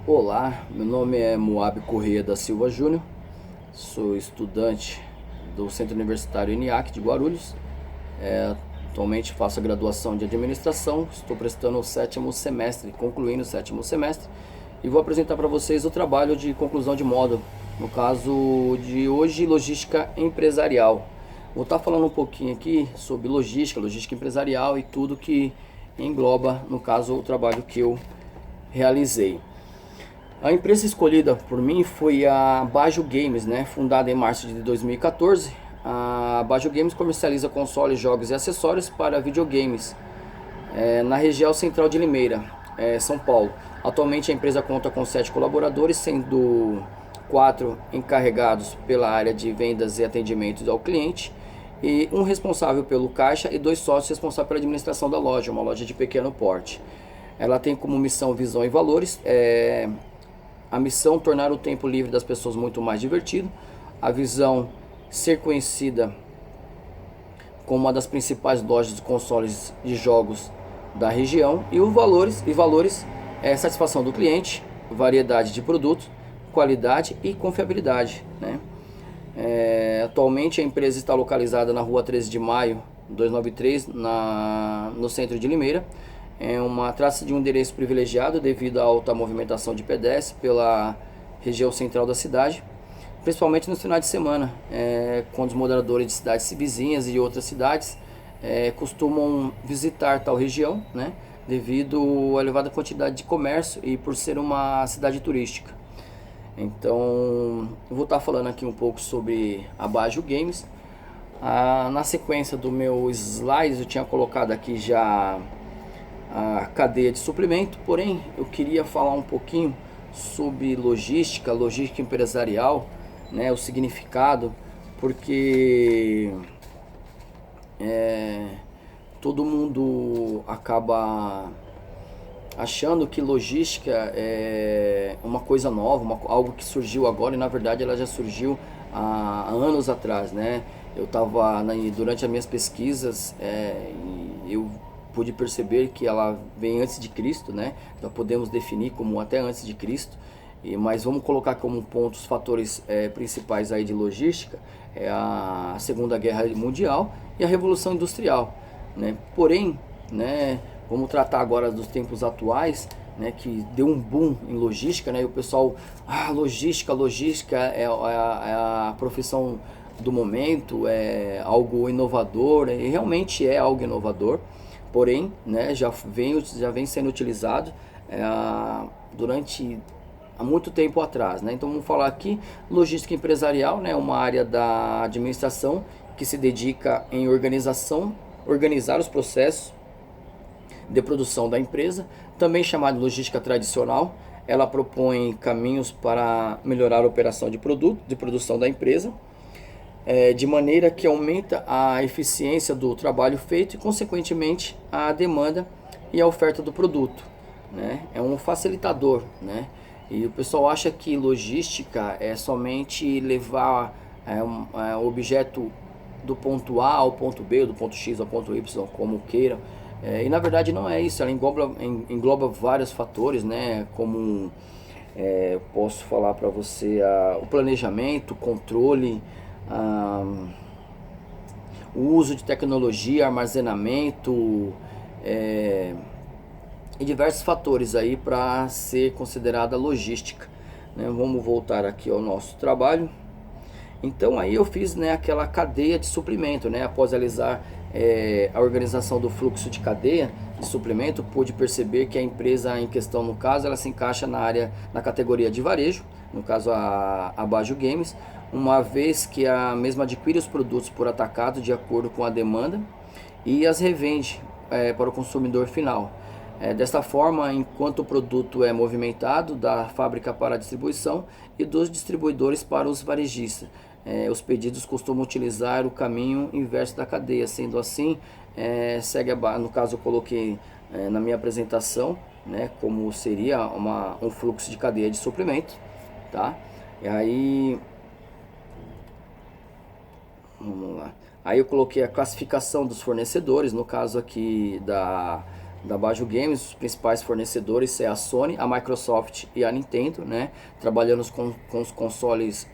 Olá, meu nome é Moab Correia da Silva Júnior, sou estudante do Centro Universitário ENIAC de Guarulhos. É, Atualmente faço a graduação de administração, estou prestando o sétimo semestre, concluindo o sétimo semestre, e vou apresentar para vocês o trabalho de conclusão de módulo, no caso de hoje, logística empresarial. Vou estar falando um pouquinho aqui sobre logística empresarial e tudo que engloba, no caso, o trabalho que eu realizei. A empresa escolhida por mim foi a Bajo Games, né? Fundada em março de 2014. A Bajo Games comercializa consoles, jogos e acessórios para videogames na região central de Limeira, São Paulo. Atualmente a empresa conta com 7 colaboradores, sendo 4 encarregados pela área de vendas e atendimento ao cliente, e um responsável pelo caixa e 2 sócios responsáveis pela administração da loja, uma loja de pequeno porte. Ela tem como missão, visão e valores a missão: tornar o tempo livre das pessoas muito mais divertido. A visão: ser conhecida como uma das principais lojas de consoles de jogos da região. E os valores é satisfação do cliente, variedade de produtos, qualidade e confiabilidade, né? Atualmente a empresa está localizada na rua 13 de maio 293, no centro de Limeira. Trata-se de um endereço privilegiado devido à alta movimentação de pedestres pela região central da cidade, principalmente nos finais de semana, quando os moradores de cidades vizinhas e outras cidades costumam visitar tal região, né, devido à elevada quantidade de comércio e por ser uma cidade turística. Então, eu vou estar falando aqui um pouco sobre a Bajo Games. Na sequência do meu slides, eu tinha colocado aqui já a cadeia de suprimento, porém eu queria falar um pouquinho sobre logística empresarial, né, o significado, porque todo mundo acaba achando que logística é uma coisa nova, algo que surgiu agora, e na verdade ela já surgiu há anos atrás, né? Eu estava durante as minhas pesquisas, e eu pude perceber que ela vem antes de Cristo, né? Então podemos definir como até antes de Cristo. Mas vamos colocar como pontos, fatores principais aí de logística, a Segunda Guerra Mundial e a Revolução Industrial, né? Porém, né, vamos tratar agora dos tempos atuais, né, que deu um boom em logística, né? E o pessoal, logística é a profissão do momento, é algo inovador, e realmente é algo inovador. Porém, né, já vem sendo utilizado durante há muito tempo atrás, né? Então vamos falar aqui: logística empresarial, né, uma área da administração que se dedica em organizar os processos de produção da empresa, também chamada de logística tradicional. Ela propõe caminhos para melhorar a operação de produção da empresa, de maneira que aumenta a eficiência do trabalho feito e, consequentemente, a demanda e a oferta do produto, né? É um facilitador, né? E o pessoal acha que logística é somente levar um objeto do ponto A ao ponto B, ou do ponto X ao ponto Y, como queiram. E na verdade não é isso. Ela engloba vários fatores, né? Como posso falar para você, o planejamento, controle, ah, o uso de tecnologia, armazenamento, e diversos fatores aí para ser considerada logística, né? Vamos voltar aqui ao nosso trabalho. Então aí eu fiz, né, aquela cadeia de suprimento, né? Após realizar a organização do fluxo de cadeia de suprimento, pude perceber que a empresa em questão, no caso, ela se encaixa na categoria de varejo, no caso a Bajo Games, uma vez que a mesma adquire os produtos por atacado de acordo com a demanda e as revende para o consumidor final. Desta forma, enquanto o produto é movimentado da fábrica para a distribuição e dos distribuidores para os varejistas, os pedidos costumam utilizar o caminho inverso da cadeia. Sendo assim, no caso eu coloquei na minha apresentação, né, como seria um fluxo de cadeia de suprimento, tá? E aí, vamos lá. Aí eu coloquei a classificação dos fornecedores, no caso aqui da Bajo Games. Os principais fornecedores é a Sony, a Microsoft e a Nintendo, né? Trabalhando com os consoles,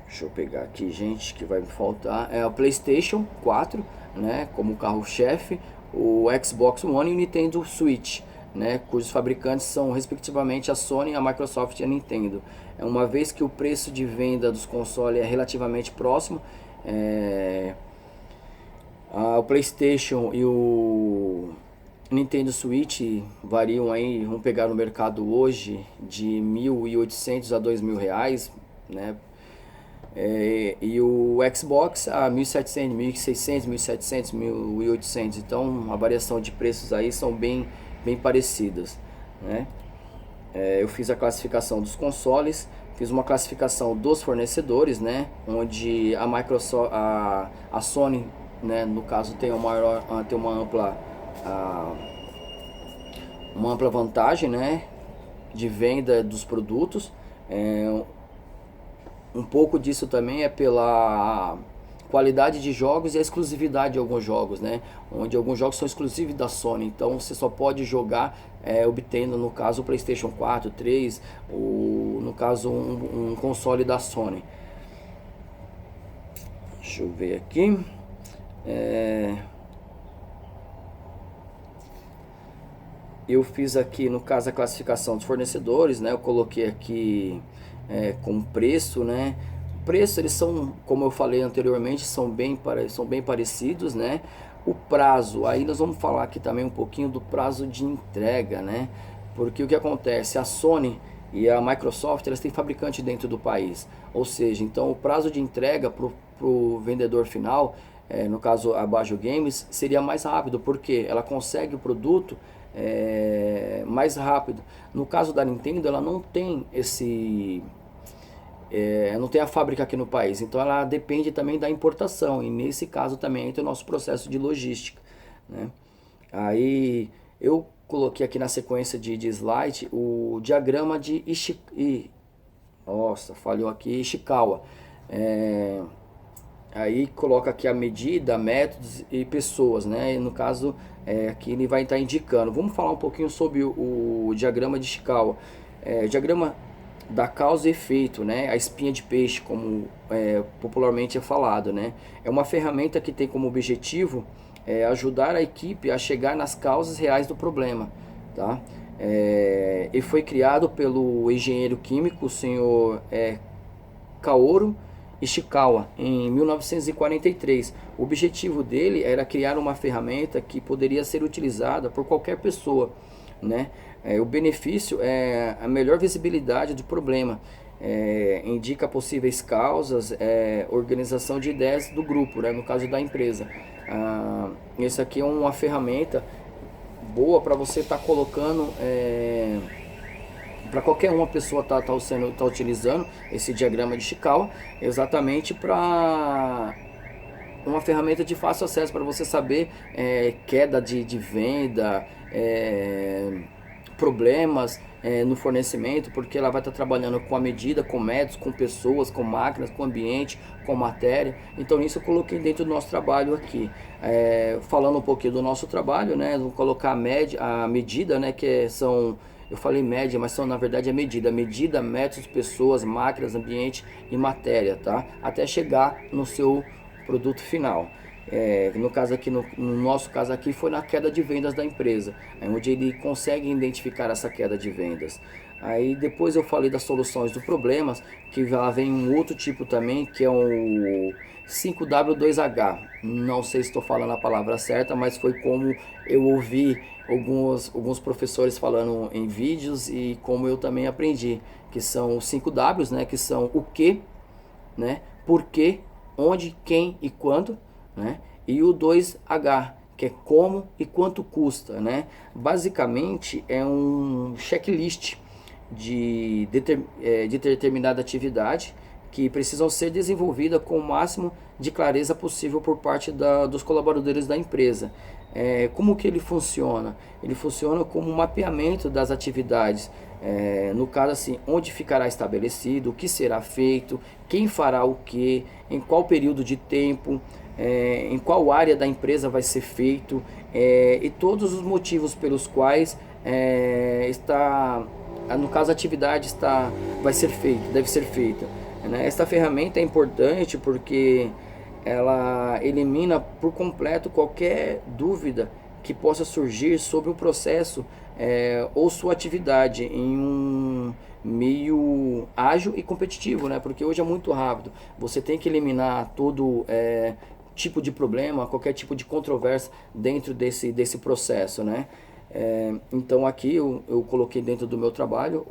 deixa eu pegar aqui, gente, que vai me faltar. É o PlayStation 4, né, como carro-chefe, o Xbox One e o Nintendo Switch, né, cujos fabricantes são respectivamente a Sony, a Microsoft e a Nintendo. Uma vez que o preço de venda dos consoles é relativamente próximo, o PlayStation e o Nintendo Switch variam aí, vamos pegar no mercado hoje, de 1.800 a R$ 2.000, né? E o Xbox a 1.700, 1.600, 1.700, 1.800. Então a variação de preços aí são bem parecidas, né? Eu fiz a classificação dos consoles, fiz uma classificação dos fornecedores, né? Onde a Microsoft, a Sony, né, no caso tem uma ampla vantagem, né, de venda dos produtos. Um pouco disso também é pela qualidade de jogos e a exclusividade de alguns jogos, né? Onde alguns jogos são exclusivos da Sony, então você só pode jogar obtendo, no caso, o PlayStation 4, 3, no caso um console da Sony. Deixa eu ver aqui. Eu fiz aqui, no caso, a classificação dos fornecedores, né? Eu coloquei aqui com preço, né? Preço, eles são, como eu falei anteriormente, são bem parecidos, né? O prazo, aí nós vamos falar aqui também um pouquinho do prazo de entrega, né? Porque o que acontece, a Sony e a Microsoft, elas têm fabricante dentro do país, ou seja, então o prazo de entrega para o vendedor final, no caso a Bajo Games, seria mais rápido, porque ela consegue o produto mais rápido. No caso da Nintendo, ela não tem não tem a fábrica aqui no país, então ela depende também da importação, e nesse caso também entra o nosso processo de logística, né? Aí eu coloquei aqui na sequência de slide o diagrama de Ishikawa. Aí coloca aqui a medida, métodos e pessoas, né? E no caso aqui ele vai estar indicando. Vamos falar um pouquinho sobre o diagrama de Ishikawa. Diagrama da causa e efeito, né? A espinha de peixe, como popularmente é falado, né? É uma ferramenta que tem como objetivo ajudar a equipe a chegar nas causas reais do problema, tá? E foi criado pelo engenheiro químico, o senhor Kaoru Ishikawa, em 1943. O objetivo dele era criar uma ferramenta que poderia ser utilizada por qualquer pessoa, né? O benefício é a melhor visibilidade do problema, indica possíveis causas, organização de ideias do grupo, né? No caso da empresa. Esse aqui é uma ferramenta boa para você estar colocando, para qualquer uma pessoa tá utilizando esse diagrama de Ishikawa, exatamente para uma ferramenta de fácil acesso, para você saber queda de venda, problemas no fornecimento, porque ela vai estar trabalhando com a medida, com métodos, com pessoas, com máquinas, com ambiente, com matéria. Então isso eu coloquei dentro do nosso trabalho aqui. Falando um pouquinho do nosso trabalho, né, vou colocar a medida, né, eu falei média, mas na verdade é medida, métodos, pessoas, máquinas, ambiente e matéria, tá? Até chegar no seu produto final. No caso aqui, no nosso caso aqui, foi na queda de vendas da empresa, onde ele consegue identificar essa queda de vendas. Aí depois eu falei das soluções dos problemas, que lá vem um outro tipo também, que é o 5W2H. Não sei se estou falando a palavra certa, mas foi como eu ouvi alguns professores falando em vídeos, e como eu também aprendi, que são os 5Ws, né, que são o que, né, por quê, onde, quem e quando, né? E o 2H, que é como e quanto custa, né? Basicamente é um checklist de determinada atividade que precisam ser desenvolvida com o máximo de clareza possível por parte dos colaboradores da empresa. Como que ele funciona? Ele funciona como um mapeamento das atividades, no caso assim, onde ficará estabelecido, o que será feito, quem fará o que, em qual período de tempo, em qual área da empresa vai ser feito, e todos os motivos pelos quais no caso a atividade vai ser feita, deve ser feita, né? Esta ferramenta é importante porque ela elimina por completo qualquer dúvida que possa surgir sobre o processo ou sua atividade em um meio ágil e competitivo, né? Porque hoje é muito rápido. Você tem que eliminar todo tipo de problema, qualquer tipo de controvérsia dentro desse processo, né? Então aqui eu coloquei dentro do meu trabalho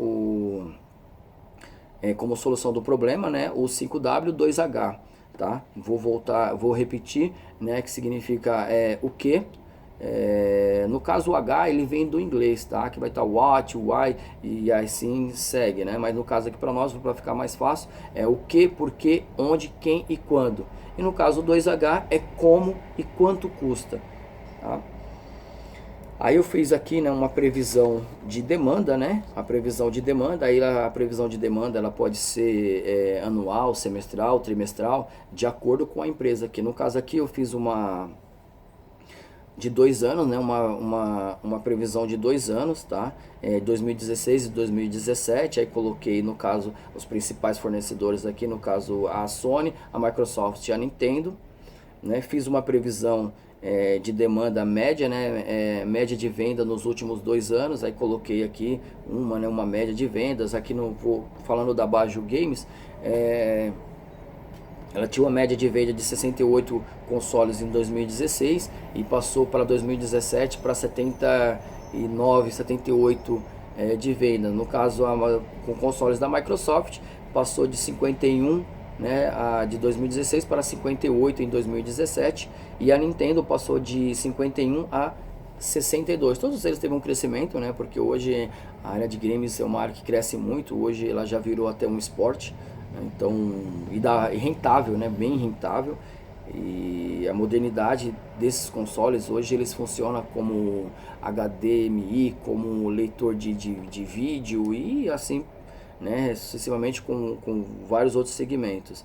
como solução do problema, né, o 5W2H, tá? Vou repetir, né, que significa o que. No caso o H ele vem do inglês, tá? Que vai estar what, why e assim segue, né? Mas no caso aqui para nós, para ficar mais fácil, é o que, porquê, onde, quem e quando. E no caso o 2H é como e quanto custa, tá? Aí eu fiz aqui, né, uma previsão de demanda, né? A previsão de demanda, aí a previsão de demanda ela pode ser anual, semestral, trimestral, de acordo com a empresa. Aqui no caso aqui eu fiz uma de 2 anos, né? Uma previsão de 2 anos, tá? 2016 e 2017. Aí coloquei no caso os principais fornecedores aqui, no caso a Sony, a Microsoft e a Nintendo, né? Fiz uma previsão de demanda média, né, média de venda nos últimos 2 anos. Aí coloquei aqui uma média de vendas. Aqui falando da Bajo Games, ela tinha uma média de venda de 68 consoles em 2016 e passou para 2017 para 79, 78 de venda. No caso, com consoles da Microsoft, passou de 51, né, de 2016 para 58 em 2017, e a Nintendo passou de 51 a 62. Todos eles teve um crescimento, né, porque hoje a área de games é uma área que cresce muito. Hoje ela já virou até um esporte, né, então, e rentável, né, bem rentável. E a modernidade desses consoles, hoje eles funcionam como HDMI, como leitor de vídeo e assim, né, sucessivamente com vários outros segmentos.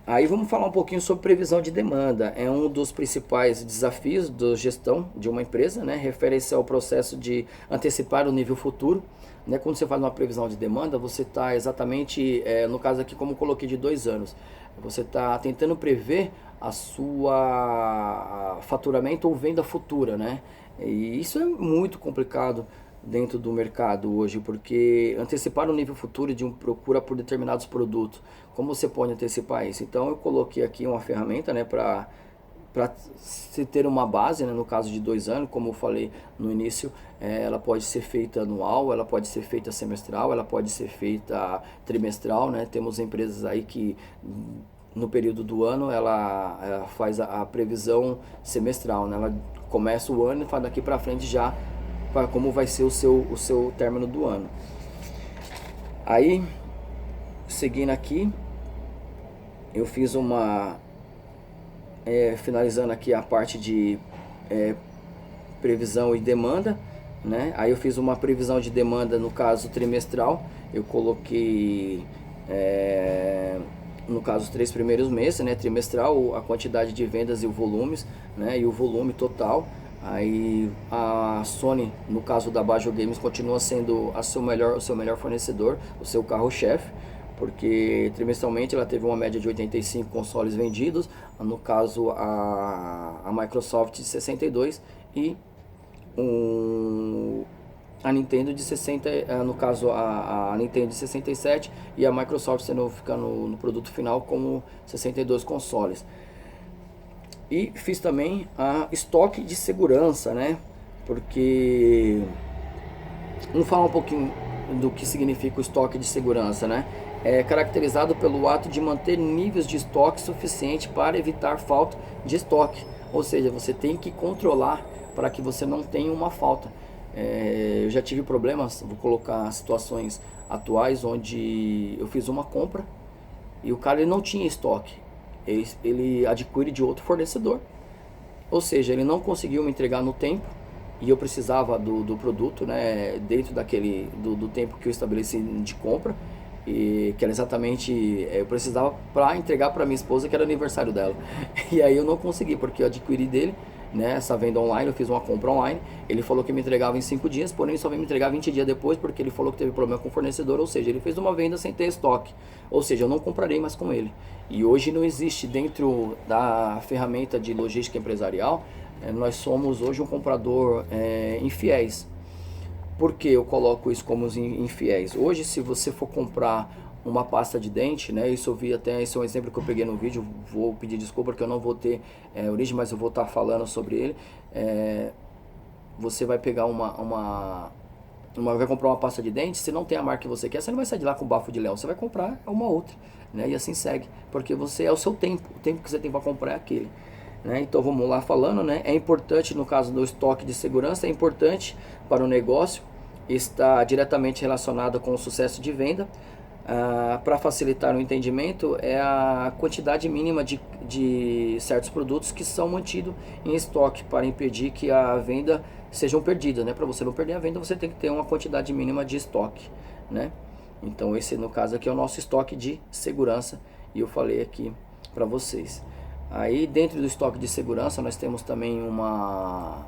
Aí vamos falar um pouquinho sobre previsão de demanda. É um dos principais desafios da gestão de uma empresa, né? Refere-se ao processo de antecipar o nível futuro, né? Quando você faz uma previsão de demanda, você está exatamente, no caso aqui como eu coloquei de 2 anos, você está tentando prever a sua faturamento ou venda futura, né? E isso é muito complicado dentro do mercado hoje, porque antecipar o nível futuro de procura por determinados produtos, como você pode antecipar isso? Então eu coloquei aqui uma ferramenta, né, para se ter uma base, né, no caso de 2 anos, como eu falei no início, ela pode ser feita anual, ela pode ser feita semestral, ela pode ser feita trimestral, né? Temos empresas aí que no período do ano ela faz a previsão semestral, né? Ela começa o ano e faz daqui para frente já para como vai ser o seu término do ano. Aí, seguindo aqui, eu fiz finalizando aqui a parte de previsão e demanda, né? Aí eu fiz uma previsão de demanda, no caso trimestral. Eu coloquei no caso os 3 primeiros meses, né? Trimestral, a quantidade de vendas e o volumes, né? E o volume total. Aí a Sony, no caso da Bajo Games, continua sendo o seu melhor fornecedor, o seu carro-chefe, porque trimestralmente ela teve uma média de 85 consoles vendidos, no caso a Microsoft de 62 e a Nintendo de 60, no caso a Nintendo de 67 e a Microsoft ficando no produto final como 62 consoles. E fiz também estoque de segurança, né? Porque vamos falar um pouquinho do que significa o estoque de segurança, né? É caracterizado pelo ato de manter níveis de estoque suficiente para evitar falta de estoque. Ou seja, você tem que controlar para que você não tenha uma falta. Eu já tive problemas, vou colocar situações atuais, onde eu fiz uma compra e o cara ele não tinha estoque. Ele adquire de outro fornecedor, ou seja, ele não conseguiu me entregar no tempo e eu precisava do produto, né, dentro do tempo que eu estabeleci de compra, e que era exatamente, eu precisava para entregar para minha esposa, que era aniversário dela. E aí eu não consegui, porque eu adquiri dele, né, essa venda online, eu fiz uma compra online. Ele falou que me entregava em 5 dias, porém só veio me entregar 20 dias depois, porque ele falou que teve problema com o fornecedor, ou seja, ele fez uma venda sem ter estoque, ou seja, eu não comprarei mais com ele. E hoje não existe dentro da ferramenta de logística empresarial, nós somos hoje um comprador infiéis. Por que eu coloco isso como infiéis? Hoje, se você for comprar uma pasta de dente, né? Isso eu vi até, esse é um exemplo que eu peguei no vídeo, vou pedir desculpa porque eu não vou ter origem, mas eu vou estar falando sobre ele. Você vai pegar vai comprar uma pasta de dente, se não tem a marca que você quer, você não vai sair de lá com bafo de leão, você vai comprar uma outra, né? E assim segue, porque você é o seu tempo, o tempo que você tem para comprar é aquele. Né? Então vamos lá falando, né? É importante no caso do estoque de segurança, é importante para o negócio, está diretamente relacionado com o sucesso de venda. Para facilitar o entendimento, é a quantidade mínima de certos produtos que são mantidos em estoque para impedir que a venda sejam perdidas, né? Para você não perder a venda, você tem que ter uma quantidade mínima de estoque, né? Então esse no caso aqui é o nosso estoque de segurança e eu falei aqui para vocês. Aí dentro do estoque de segurança nós temos também uma